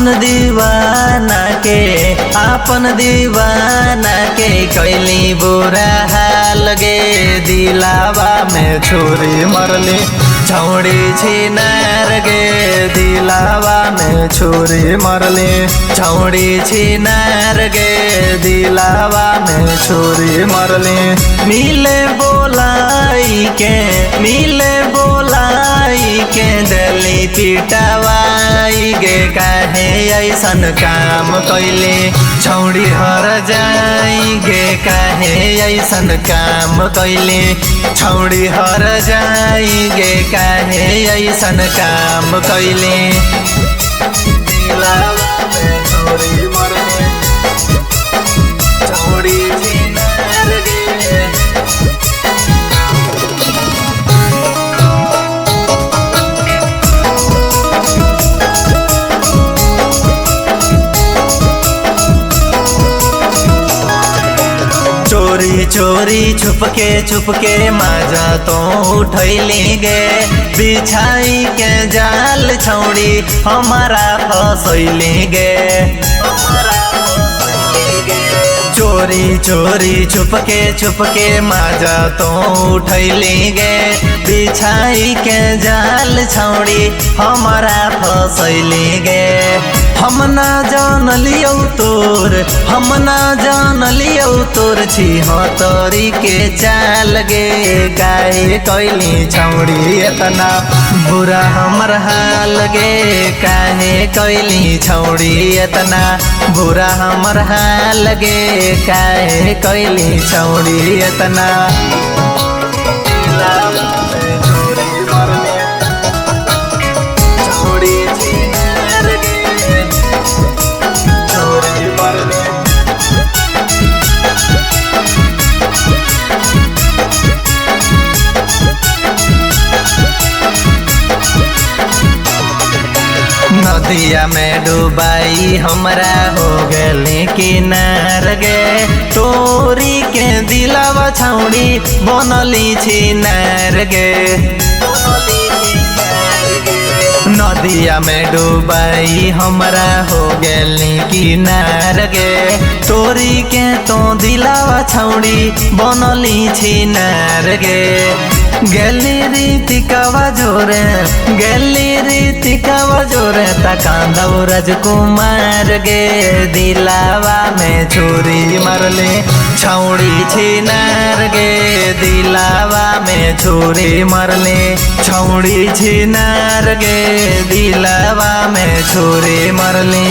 आपन दीवाना के कैली बुरा हाल गे। दिलावा में छुरी मरली छौड़ी छिनार गे। दिलावा में छुरी मरली छौड़ी छिनार गे। दिलावा में छुरी मरली मिले बोलाई के दली पिटावाई गे। काहे ऐसन काम कैले छौड़ी हर जाई गे। काहे ऐसन काम कैले छौड़ी हर जाई गे। काहे ऐसन काम कैले दिलावा में छुरी मरली छौड़ी छिनार गे। चोरी छुपके माजा तो उठैली गे। बिछाई के जाल छौड़ी हमारा फसैली गे। चोरी छुपके माजा तो उठैली गे। बिछाई के जाल छौड़ी हमारा फसैली गे। हम ना जान लियो तोर छिहत्तरी के चाल गे। काहे कैली छौड़ी इतना बुरा हमर हाल गे। काहे कैली छौड़ी इतना बुरा हमर हाल गे। काहे कैली छौड़ी इतना नदिया में डुबाई हमरा हो गली किनार गे। तोरी के दिलावा छौड़ी बनली छिनार गे। नदिया में डुबाई हमरा हो गली किनार गे। तोरी के तो दिलावा छौड़ी बनली छिनार गे। गली रीतिकावा जोरे तकांदव राजकुमार गे। दिलावा में छुरी मरले छौड़ी छिनार गे। दिलावा में छुरी मरले छौड़ी छिनार गे। दिलावा में छुरी मरले